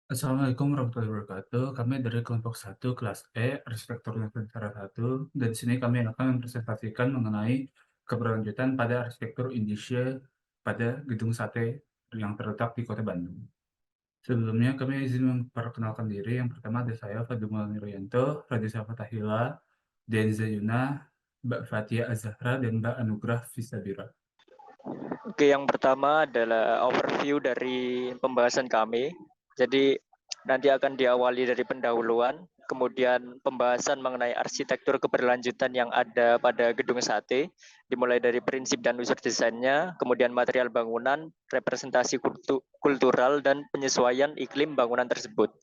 Assalamualaikum warahmatullahi wabarakatuh. Kami dari kelompok 1 kelas E, Arsitektur Nusantara 1. Dan di sini kami akan mempresentasikan mengenai keberlanjutan pada arsitektur Indonesia pada Gedung Sate yang terletak di Kota Bandung. Sebelumnya kami izin memperkenalkan diri. Yang pertama ada saya, Fadumul Niryanto, Radisa Fatahila, Denza Yuna, Mbak Fatia Azahra, dan Mbak Anugrah Fisabira. Oke, yang pertama adalah overview dari pembahasan kami. Jadi nanti akan diawali dari pendahuluan, kemudian pembahasan mengenai arsitektur keberlanjutan yang ada pada Gedung Sate, dimulai dari prinsip dan unsur desainnya, kemudian material bangunan, representasi kultural, dan penyesuaian iklim bangunan tersebut.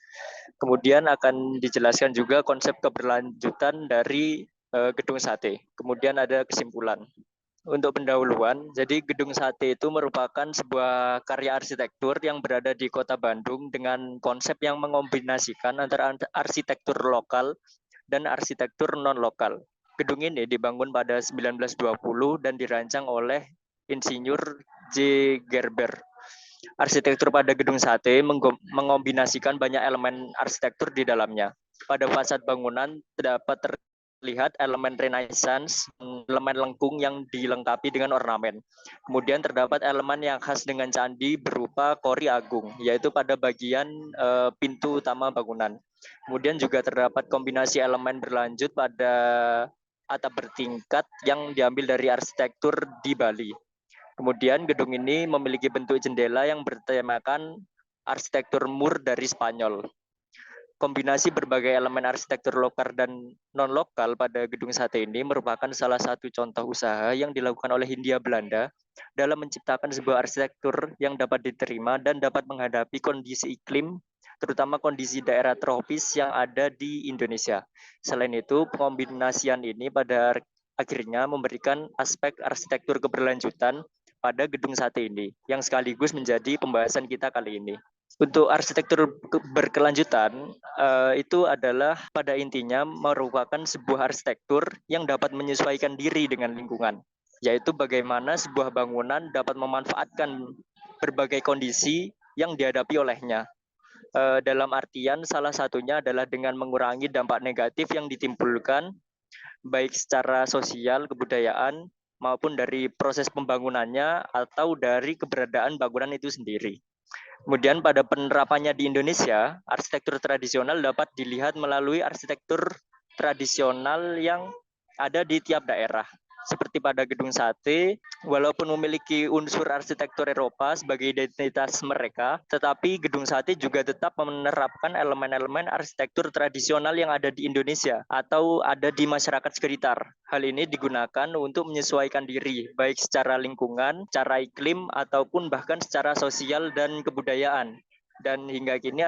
Kemudian akan dijelaskan juga konsep keberlanjutan dari Gedung Sate. Kemudian ada kesimpulan. Untuk pendahuluan, jadi Gedung Sate itu merupakan sebuah karya arsitektur yang berada di Kota Bandung dengan konsep yang mengombinasikan antara arsitektur lokal dan arsitektur non-lokal. Gedung ini dibangun pada 1920 dan dirancang oleh Insinyur J. Gerber. Arsitektur pada Gedung Sate mengombinasikan banyak elemen arsitektur di dalamnya. Pada fasad bangunan terdapat lihat elemen Renaissance, elemen lengkung yang dilengkapi dengan ornamen. Kemudian terdapat elemen yang khas dengan candi berupa kori agung, yaitu pada bagian pintu utama bangunan. Kemudian juga terdapat kombinasi elemen berlanjut pada atap bertingkat yang diambil dari arsitektur di Bali. Kemudian gedung ini memiliki bentuk jendela yang bertemakan arsitektur mur dari Spanyol. Kombinasi berbagai elemen arsitektur lokal dan non-lokal pada Gedung Sate ini merupakan salah satu contoh usaha yang dilakukan oleh Hindia Belanda dalam menciptakan sebuah arsitektur yang dapat diterima dan dapat menghadapi kondisi iklim, terutama kondisi daerah tropis yang ada di Indonesia. Selain itu, pengombinasian ini pada akhirnya memberikan aspek arsitektur keberlanjutan pada Gedung Sate ini, yang sekaligus menjadi pembahasan kita kali ini. Untuk arsitektur berkelanjutan, itu adalah pada intinya merupakan sebuah arsitektur yang dapat menyesuaikan diri dengan lingkungan, yaitu bagaimana sebuah bangunan dapat memanfaatkan berbagai kondisi yang dihadapi olehnya. Dalam artian salah satunya adalah dengan mengurangi dampak negatif yang ditimbulkan baik secara sosial, kebudayaan, maupun dari proses pembangunannya atau dari keberadaan bangunan itu sendiri. Kemudian pada penerapannya di Indonesia, arsitektur tradisional dapat dilihat melalui arsitektur tradisional yang ada di tiap daerah. Seperti pada Gedung Sate, walaupun memiliki unsur arsitektur Eropa sebagai identitas mereka, tetapi Gedung Sate juga tetap menerapkan elemen-elemen arsitektur tradisional yang ada di Indonesia atau ada di masyarakat sekitar. Hal ini digunakan untuk menyesuaikan diri, baik secara lingkungan, secara iklim, ataupun bahkan secara sosial dan kebudayaan. Dan hingga kini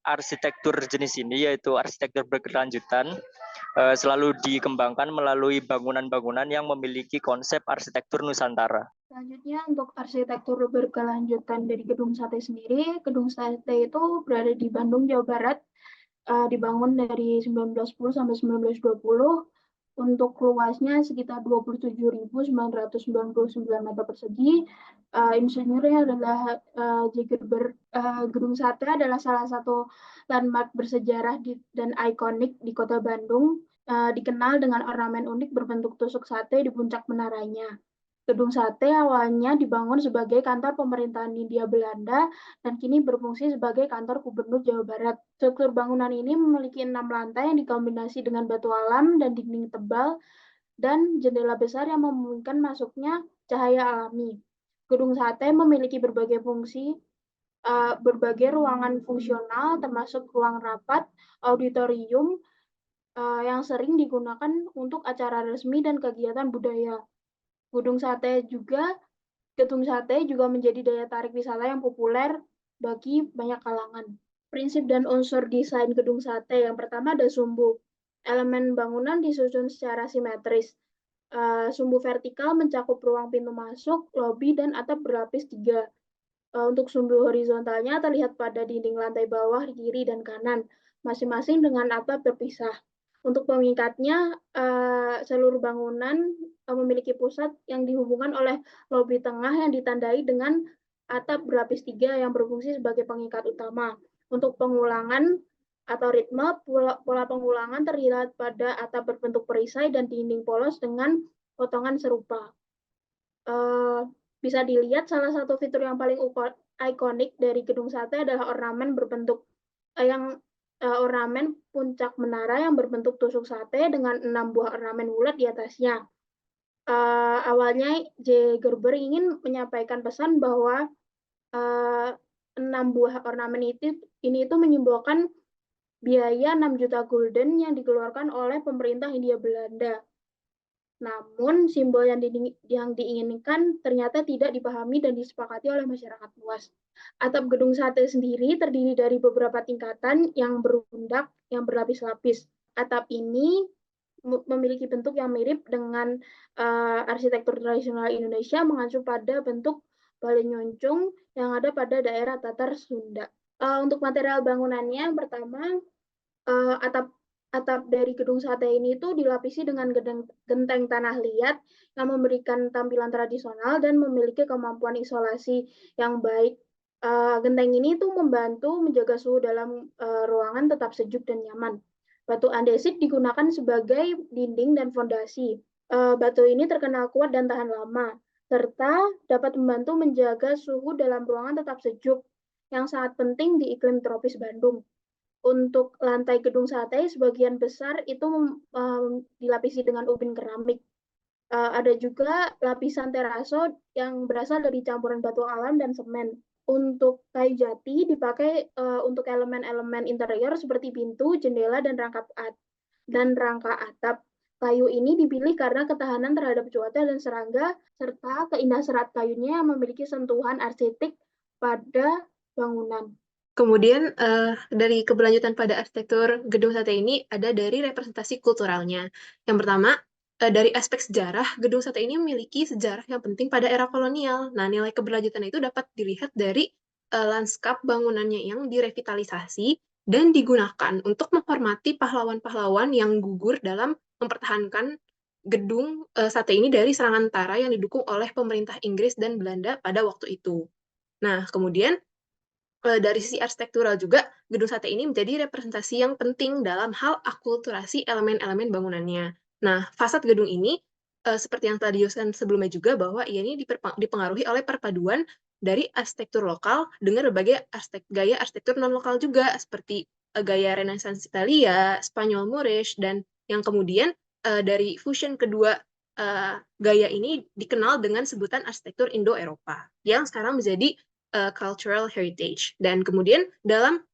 arsitektur jenis ini, yaitu arsitektur berkelanjutan, selalu dikembangkan melalui bangunan-bangunan yang memiliki konsep arsitektur Nusantara. Selanjutnya untuk arsitektur berkelanjutan dari Gedung Sate sendiri, Gedung Sate itu berada di Bandung, Jawa Barat, dibangun dari 1910 sampai 1920. Untuk luasnya sekitar 27.999 meter persegi. Insinyurnya adalah Jagerber. Gedung Sate adalah salah satu landmark bersejarah dan ikonik di Kota Bandung, dikenal dengan ornamen unik berbentuk tusuk sate di puncak menaranya. Gedung Sate awalnya dibangun sebagai kantor pemerintahan Hindia Belanda dan kini berfungsi sebagai kantor Gubernur Jawa Barat. Struktur bangunan ini memiliki 6 lantai yang dikombinasi dengan batu alam dan dinding tebal dan jendela besar yang memungkinkan masuknya cahaya alami. Gedung Sate memiliki berbagai fungsi, berbagai ruangan fungsional termasuk ruang rapat, auditorium, yang sering digunakan untuk acara resmi dan kegiatan budaya. Gedung Sate juga menjadi daya tarik wisata yang populer bagi banyak kalangan. Prinsip dan unsur desain Gedung Sate. Yang pertama ada sumbu. Elemen bangunan disusun secara simetris. Sumbu vertikal mencakup ruang pintu masuk, lobi, dan atap berlapis 3. Untuk sumbu horizontalnya terlihat pada dinding lantai bawah, kiri, dan kanan, masing-masing dengan atap terpisah. Untuk pengikatnya, seluruh bangunan memiliki pusat yang dihubungkan oleh lobi tengah yang ditandai dengan atap berlapis 3 yang berfungsi sebagai pengikat utama. Untuk pengulangan atau ritme, pola pengulangan terlihat pada atap berbentuk perisai dan dinding polos dengan potongan serupa. Bisa dilihat salah satu fitur yang paling ikonik dari Gedung Sate adalah ornamen berbentuk ornamen puncak menara yang berbentuk tusuk sate dengan 6 buah ornamen bulat di atasnya. Awalnya J. Gerber ingin menyampaikan pesan bahwa 6 buah ornamen ini menyimbolkan biaya 6 juta gulden yang dikeluarkan oleh pemerintah Hindia Belanda. Namun simbol yang diinginkan ternyata tidak dipahami dan disepakati oleh masyarakat luas. Atap Gedung Sate sendiri terdiri dari beberapa tingkatan yang berundak yang berlapis-lapis. Atap ini memiliki bentuk yang mirip dengan arsitektur tradisional Indonesia mengacu pada bentuk balenyoncong yang ada pada daerah Tatar Sunda. Untuk material bangunannya, yang pertama atap dari Gedung Sate ini dilapisi dengan genteng tanah liat yang memberikan tampilan tradisional dan memiliki kemampuan isolasi yang baik. Genteng ini membantu menjaga suhu dalam ruangan tetap sejuk dan nyaman. Batu andesit digunakan sebagai dinding dan fondasi. Batu ini terkenal kuat dan tahan lama, serta dapat membantu menjaga suhu dalam ruangan tetap sejuk, yang sangat penting di iklim tropis Bandung. Untuk lantai Gedung Sate, sebagian besar dilapisi dengan ubin keramik. Ada juga lapisan teraso yang berasal dari campuran batu alam dan semen. Untuk kayu jati dipakai untuk elemen-elemen interior seperti pintu, jendela, dan rangka atap. Kayu ini dipilih karena ketahanan terhadap cuaca dan serangga, serta keindahan serat kayunya yang memiliki sentuhan arsitek pada bangunan. Kemudian dari keberlanjutan pada arsitektur Gedung Sate ini ada dari representasi kulturalnya. Yang pertama, dari aspek sejarah, Gedung Sate ini memiliki sejarah yang penting pada era kolonial. Nah, nilai keberlanjutan itu dapat dilihat dari lanskap bangunannya yang direvitalisasi dan digunakan untuk menghormati pahlawan-pahlawan yang gugur dalam mempertahankan Gedung Sate ini dari serangan Tara yang didukung oleh pemerintah Inggris dan Belanda pada waktu itu. Nah, kemudian dari sisi arsitektural juga, Gedung Sate ini menjadi representasi yang penting dalam hal akulturasi elemen-elemen bangunannya. Nah, fasad gedung ini, seperti yang telah dijelaskan sebelumnya juga, bahwa ini dipengaruhi oleh perpaduan dari arsitektur lokal dengan berbagai gaya arsitektur non-lokal juga, seperti gaya Renaissance Italia, Spanyol Moorish, dan yang kemudian dari fusion kedua gaya ini dikenal dengan sebutan arsitektur Indo-Eropa, yang sekarang menjadi cultural heritage. Dan kemudian dalam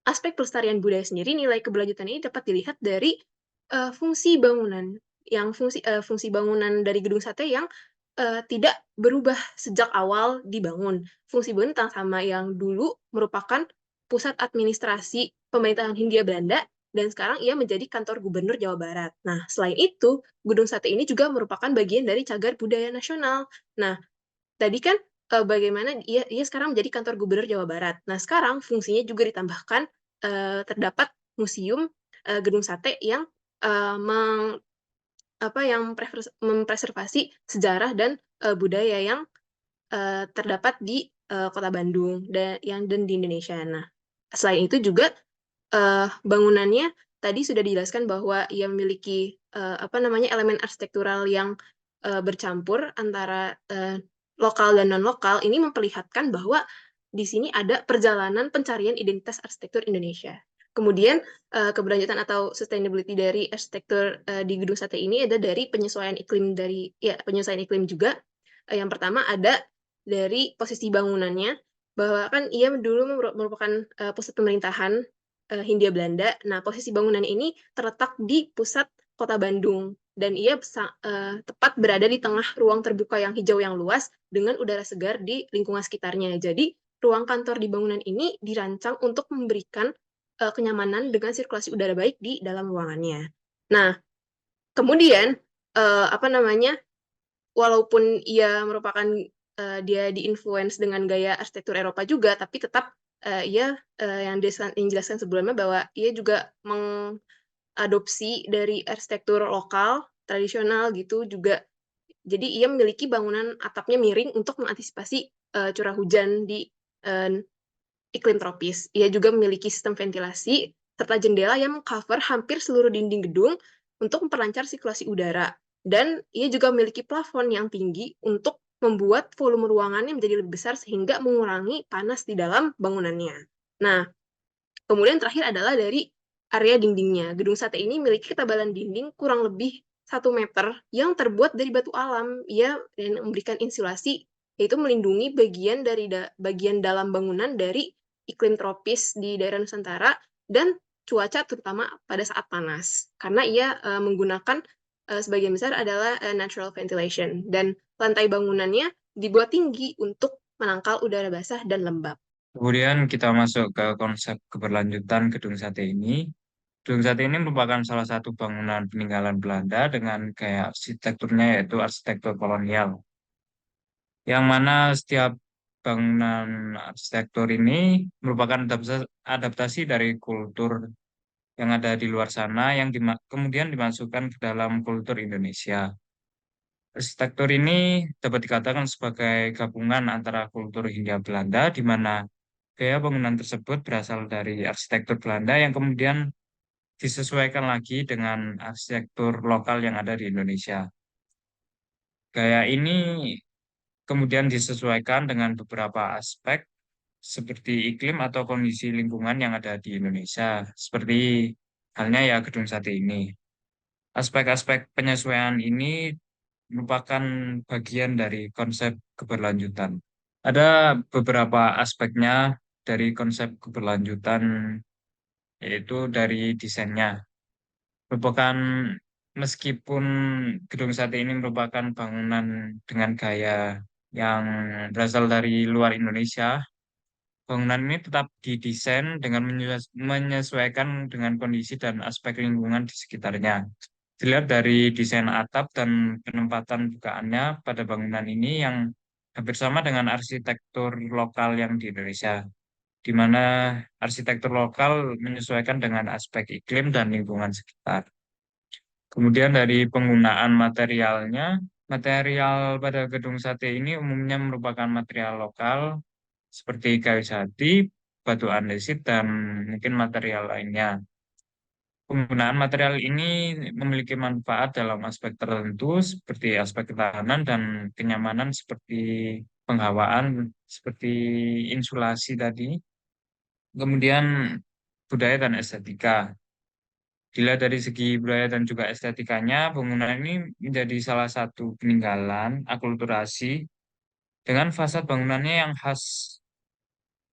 aspek pelestarian budaya sendiri, nilai keberlanjutan ini dapat dilihat dari fungsi bangunan fungsi bangunan dari Gedung Sate yang tidak berubah sejak awal dibangun. Fungsi bangunan sama yang dulu merupakan pusat administrasi pemerintahan Hindia Belanda dan sekarang ia menjadi kantor gubernur Jawa Barat. Nah, selain itu, Gedung Sate ini juga merupakan bagian dari cagar budaya nasional. Nah, tadi kan bagaimana ia sekarang menjadi kantor gubernur Jawa Barat. Nah, sekarang fungsinya juga ditambahkan terdapat museum Gedung Sate yang mempreservasi sejarah dan budaya yang terdapat di Kota Bandung dan di Indonesia. Nah, selain itu juga bangunannya tadi sudah dijelaskan bahwa ia memiliki elemen arsitektural yang bercampur antara lokal dan non-lokal. Ini memperlihatkan bahwa di sini ada perjalanan pencarian identitas arsitektur Indonesia. Kemudian keberlanjutan atau sustainability dari arsitektur di Gedung Sate ini ada dari penyesuaian iklim juga. Yang pertama ada dari posisi bangunannya, bahwa kan ia dulu merupakan pusat pemerintahan Hindia Belanda. Nah, posisi bangunan ini terletak di pusat Kota Bandung dan ia tepat berada di tengah ruang terbuka yang hijau yang luas dengan udara segar di lingkungan sekitarnya. Jadi, ruang kantor di bangunan ini dirancang untuk memberikan kenyamanan dengan sirkulasi udara baik di dalam ruangannya. Nah, kemudian walaupun ia merupakan dia diinfluence dengan gaya arsitektur Eropa juga, tapi tetap ia yang dijelaskan sebelumnya bahwa ia juga mengadopsi dari arsitektur lokal tradisional gitu juga. Jadi ia memiliki bangunan atapnya miring untuk mengantisipasi curah hujan di iklim tropis. Ia juga memiliki sistem ventilasi serta jendela yang mengcover hampir seluruh dinding gedung untuk memperlancar sirkulasi udara. Dan ia juga memiliki plafon yang tinggi untuk membuat volume ruangannya menjadi lebih besar sehingga mengurangi panas di dalam bangunannya. Nah, kemudian terakhir adalah dari area dindingnya. Gedung sate ini memiliki ketebalan dinding kurang lebih 1 meter yang terbuat dari batu alam. Ia memberikan insulasi, yaitu melindungi bagian dalam bangunan dari iklim tropis di daerah Nusantara dan cuaca terutama pada saat panas. Karena ia menggunakan sebagian besar adalah natural ventilation dan lantai bangunannya dibuat tinggi untuk menangkal udara basah dan lembab. Kemudian kita masuk ke konsep keberlanjutan gedung sate ini. Gedung sate ini merupakan salah satu bangunan peninggalan Belanda dengan gaya arsitekturnya yaitu arsitektur kolonial. Yang mana setiap bangunan arsitektur ini merupakan adaptasi dari kultur yang ada di luar sana yang kemudian dimasukkan ke dalam kultur Indonesia. Arsitektur ini dapat dikatakan sebagai gabungan antara kultur Hindia Belanda, di mana gaya bangunan tersebut berasal dari arsitektur Belanda yang kemudian disesuaikan lagi dengan arsitektur lokal yang ada di Indonesia. Gaya ini kemudian disesuaikan dengan beberapa aspek seperti iklim atau kondisi lingkungan yang ada di Indonesia, seperti halnya ya gedung sate ini. Aspek-aspek penyesuaian ini merupakan bagian dari konsep keberlanjutan. Ada beberapa aspeknya dari konsep keberlanjutan, yaitu dari desainnya. Merupakan meskipun gedung sate ini merupakan bangunan dengan gaya yang berasal dari luar Indonesia, bangunan ini tetap didesain dengan menyesuaikan dengan kondisi dan aspek lingkungan di sekitarnya. Dilihat dari desain atap dan penempatan bukaannya pada bangunan ini yang hampir sama dengan arsitektur lokal yang di Indonesia, di mana arsitektur lokal menyesuaikan dengan aspek iklim dan lingkungan sekitar. Kemudian dari penggunaan materialnya, material pada gedung sate ini umumnya merupakan material lokal seperti kayu jati, batu andesit, dan mungkin material lainnya. Penggunaan material ini memiliki manfaat dalam aspek tertentu seperti aspek ketahanan dan kenyamanan seperti penghawaan, seperti insulasi tadi. Kemudian budaya dan estetika. Dilihat dari segi budaya dan juga estetikanya, bangunan ini menjadi salah satu peninggalan akulturasi dengan fasad bangunannya yang khas,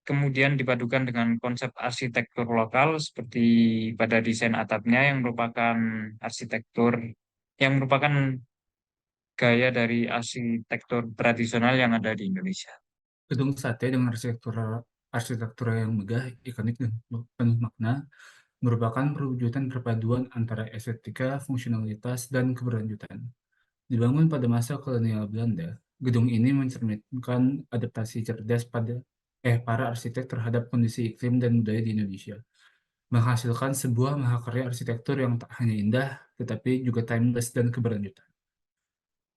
kemudian dipadukan dengan konsep arsitektur lokal seperti pada desain atapnya yang merupakan arsitektur yang merupakan gaya dari arsitektur tradisional yang ada di Indonesia. Gedung sate dengan arsitektur yang megah, ikonik, dan penuh makna merupakan perwujudan perpaduan antara estetika, fungsionalitas, dan keberlanjutan. Dibangun pada masa kolonial Belanda, gedung ini mencerminkan adaptasi cerdas para arsitek terhadap kondisi iklim dan budaya di Indonesia, menghasilkan sebuah mahakarya arsitektur yang tak hanya indah, tetapi juga timeless dan keberlanjutan.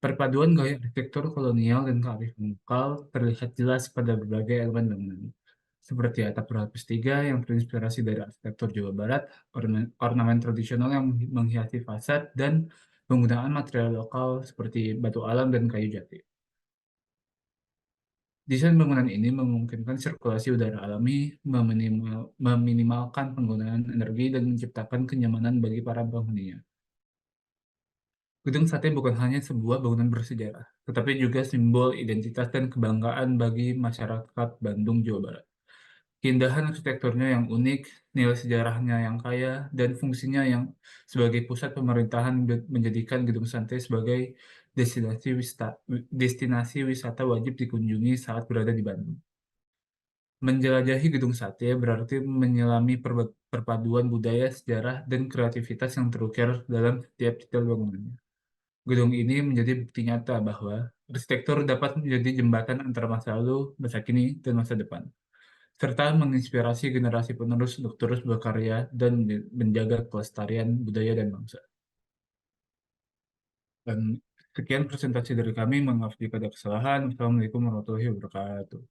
Perpaduan gaya arsitektur kolonial dan kearifan lokal terlihat jelas pada berbagai elemen bangunan, seperti atap berlapis 3 yang terinspirasi dari arsitektur Jawa Barat, ornamen tradisional yang menghiasi fasad, dan penggunaan material lokal seperti batu alam dan kayu jati. Desain bangunan ini memungkinkan sirkulasi udara alami, meminimalkan penggunaan energi, dan menciptakan kenyamanan bagi para penghuninya. Gedung Sate bukan hanya sebuah bangunan bersejarah, tetapi juga simbol identitas dan kebanggaan bagi masyarakat Bandung, Jawa Barat. Keindahan arsitekturnya yang unik, nilai sejarahnya yang kaya, dan fungsinya yang sebagai pusat pemerintahan menjadikan Gedung Sate sebagai destinasi wisata wajib dikunjungi saat berada di Bandung. Menjelajahi Gedung Sate berarti menyelami perpaduan budaya, sejarah, dan kreativitas yang terukir dalam setiap detail bangunannya. Gedung ini menjadi bukti nyata bahwa arsitektur dapat menjadi jembatan antara masa lalu, masa kini, dan masa depan, serta menginspirasi generasi penerus untuk terus berkarya dan menjaga kelestarian budaya dan bangsa. Dan sekian presentasi dari kami, maaf jika ada kesalahan. Wassalamualaikum warahmatullahi wabarakatuh.